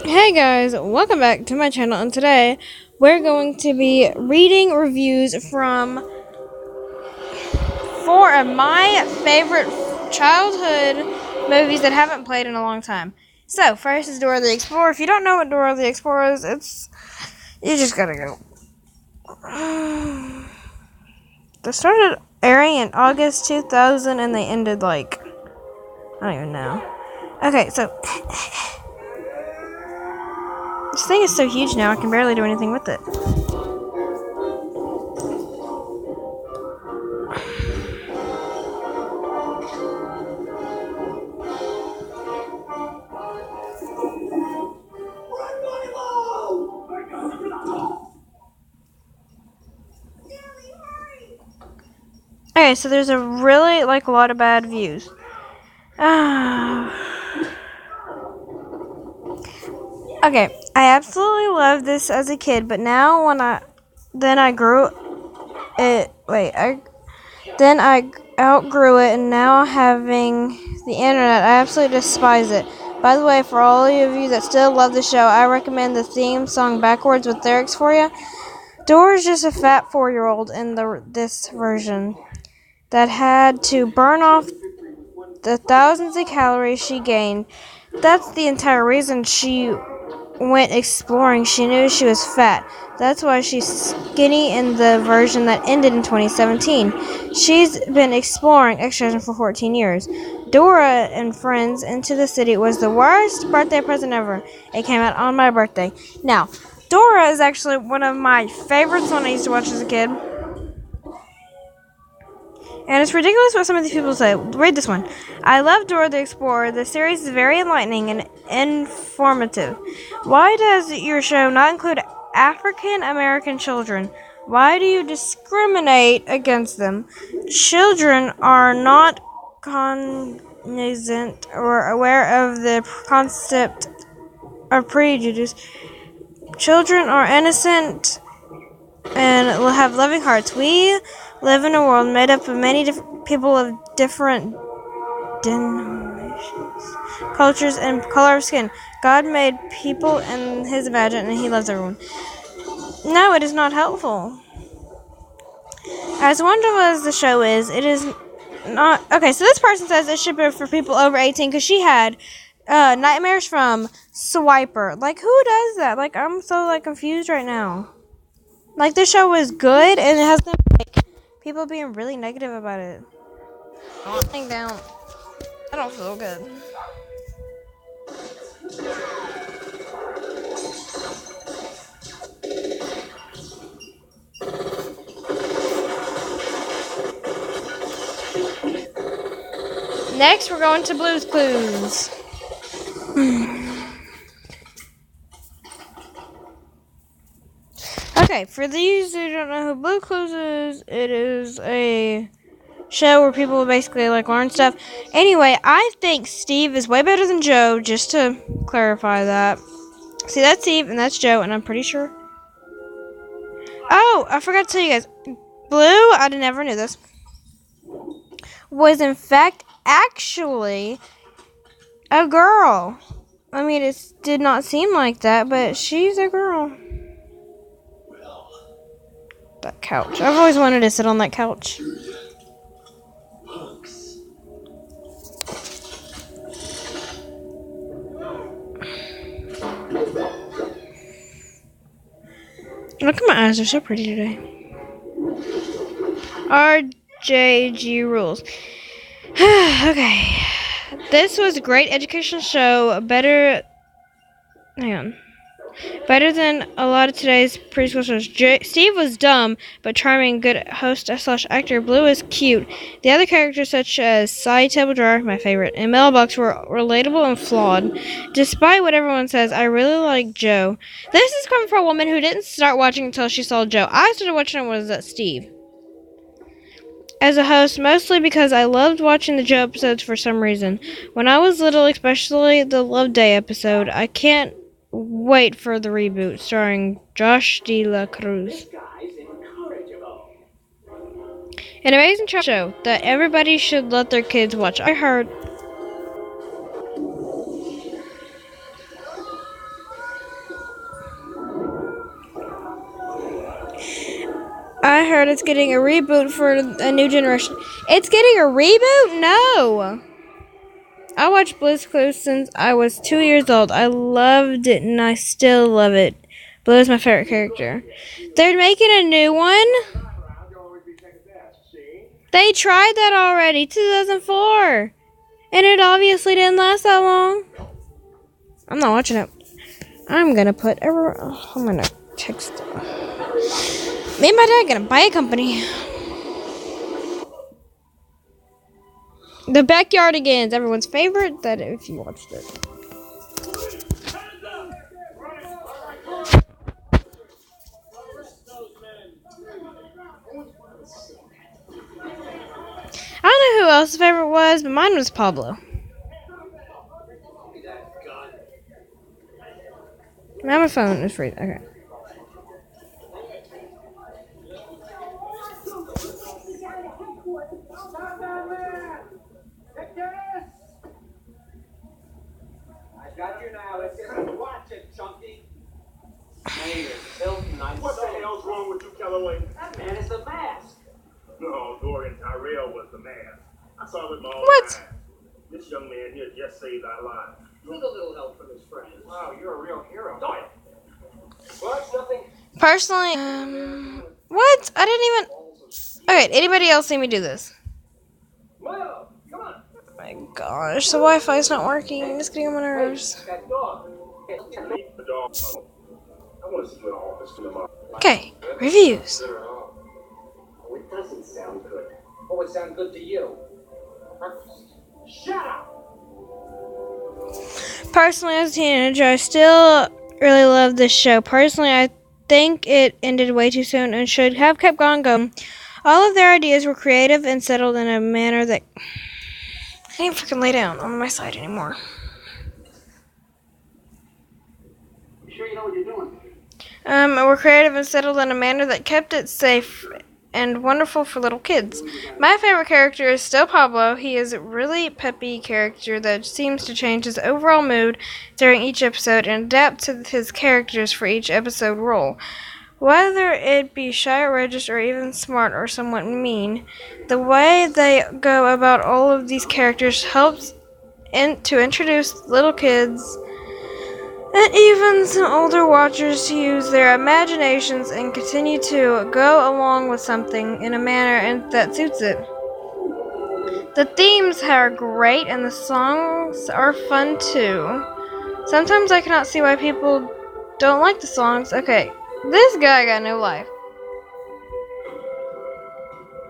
Hey guys, welcome back to my channel, and today we're going to be reading reviews from four of my favorite childhood movies that haven't played in a long time. So, first is Dora the Explorer. If you don't know what Dora the Explorer is, you just gotta go. They started airing in August 2000 and they ended I don't even know. Okay, so this thing is so huge now I can barely do anything with it. Okay, so there's a really a lot of bad views. Okay, I absolutely loved this as a kid, but now I grew it. Then I outgrew it, and now having the internet, I absolutely despise it. By the way, for all of you that still love the show, I recommend the theme song backwards with lyrics for you. Dora's just a fat 4-year-old in this version that had to burn off the thousands of calories she gained. That's the entire reason she went exploring. She knew she was fat. That's why she's skinny in the version that ended in 2017. She's been exploring excursion for 14 years. Dora and Friends Into the City was the worst birthday present ever. It came out on my birthday. Now, Dora is actually one of my favorites when I used to watch as a kid. And it's ridiculous what some of these people say. Read this one. I love Dora the Explorer. The series is very enlightening and informative. Why does your show not include African American children? Why do you discriminate against them? Children are not cognizant or aware of the concept of prejudice. Children are innocent and will have loving hearts. We live in a world made up of many people of different denominations, cultures, and color of skin. God made people in His image, and He loves everyone. No, it is not helpful. As wonderful as the show is, it is not. Okay, so this person says it should be for people over 18 because she had nightmares from Swiper. Who does that? I'm so confused right now. This show was good, and it has them people being really negative about it. I'm laying down. I don't feel good. Next, we're going to Blue's Clues. Okay, for these who don't know who Blue's Clues is, it is a show where people basically learn stuff. Anyway, I think Steve is way better than Joe, just to clarify that. See, that's Steve and that's Joe, and I'm pretty sure. Oh, I forgot to tell you guys. Blue, I never knew this, was in fact actually a girl. I mean, it did not seem like that, but she's a girl. That couch. I've always wanted to sit on that couch. Look at my eyes, they're so pretty today. RJG rules. Okay. This was a great educational show. Better than a lot of today's preschool shows. Steve was dumb, but charming, good host/actor. Blue is cute. The other characters, such as Side Table Drawer, my favorite, and Mailbox, were relatable and flawed. Despite what everyone says, I really like Joe. This is coming from a woman who didn't start watching until she saw Joe. I started watching it was Steve. As a host, mostly because I loved watching the Joe episodes for some reason. When I was little, especially the Love Day episode, I can't wait for the reboot starring Josh De La Cruz. An amazing show that everybody should let their kids watch. I heard. I heard it's getting a reboot for a new generation. It's getting a reboot? No. I watched Blue's Clues since I was 2 years old. I loved it and I still love it. Blue is my favorite character. They're making a new one? They tried that already, 2004. And it obviously didn't last that long. I'm not watching it. I'm gonna text. Me and my dad gonna buy a company. The Backyardigans, everyone's favorite. That if you watched it. I don't know who else's favorite was, but mine was Pablo. Now my phone is free. Okay. Got you now. Let's just watch it, Chunky. What the hell's wrong with you, Calloway? That man is the mask. No, Dorian Tyrell was the mask. I saw it with my own eyes. This young man here just saved our lives. With a little help from his friends. Wow, you're a real hero. Dorian. Well, it's nothing. Personally, what? I didn't even. Okay, anybody else see me do this? Well, come on. Oh my gosh, the Wi-Fi is not working. It's getting on my nerves. That dog. The dog. I want to see what all this to them. Okay, reviews. Oh, it doesn't sound good. What would sound good to you? Breakfast. Shut up! Personally, as a teenager, I still really love this show. Personally, I think it ended way too soon and should have kept going. All of their ideas were creative and settled in a manner that I can't freaking lay down on my side anymore. You sure you know what you're doing? Were creative and settled in a manner that kept it safe and wonderful for little kids. My favorite character is still Pablo. He is a really peppy character that seems to change his overall mood during each episode and adapt to his characters for each episode role. Whether it be shy, outrageous, or even smart or somewhat mean, the way they go about all of these characters helps to introduce little kids and even some older watchers to use their imaginations and continue to go along with something in a manner that suits it. The themes are great and the songs are fun too. Sometimes I cannot see why people don't like the songs. Okay, this guy got no life.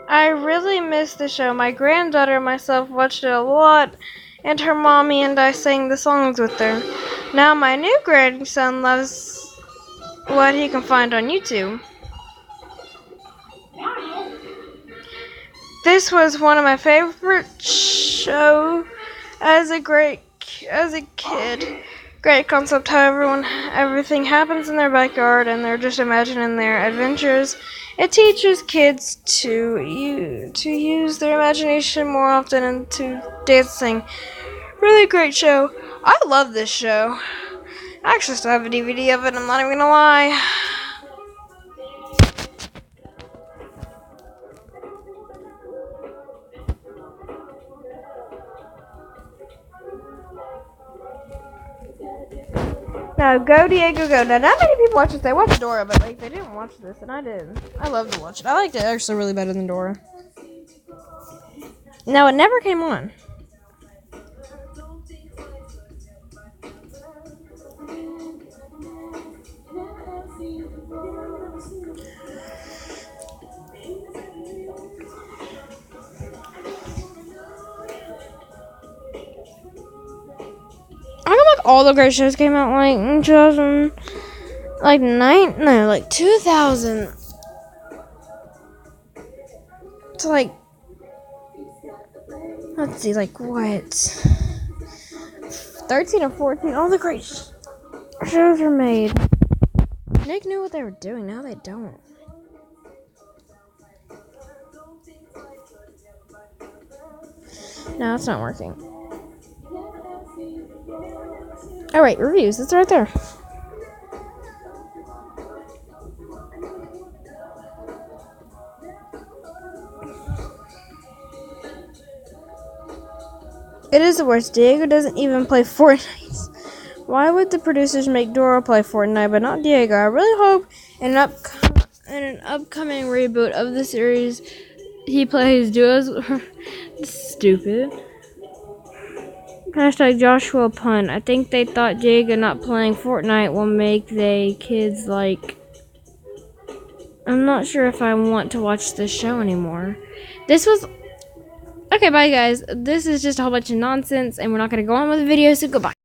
I really miss the show. My granddaughter and myself watched it a lot, and her mommy and I sang the songs with her. Now my new grandson loves what he can find on YouTube. This was one of my favorite shows as a kid. Great concept how everything happens in their backyard and they're just imagining their adventures. It teaches kids to use their imagination more often and to dancing. Really great show. I love this show. I actually still have a DVD of it, I'm not even gonna lie. Now, go Diego, go. Now, not many people watch this. They watch Dora, but like they didn't watch this, and I did. I love to watch it. I liked it actually really better than Dora. No, it never came on. I feel like all the great shows came out like in 2000, like 2000. So like, let's see, like what? 13 or 14. All the great shows were made. Nick knew what they were doing. Now they don't. No, it's not working. Alright, reviews. It's right there. It is the worst. Diego doesn't even play Fortnite. Why would the producers make Dora play Fortnite but not Diego? I really hope in an upcoming reboot of the series he plays duos. Stupid. Hashtag Joshua pun. I think they thought Diego not playing Fortnite will make they kids like. I'm not sure if I want to watch this show anymore. This was. Okay, bye guys. This is just a whole bunch of nonsense and we're not going to go on with the video, so goodbye.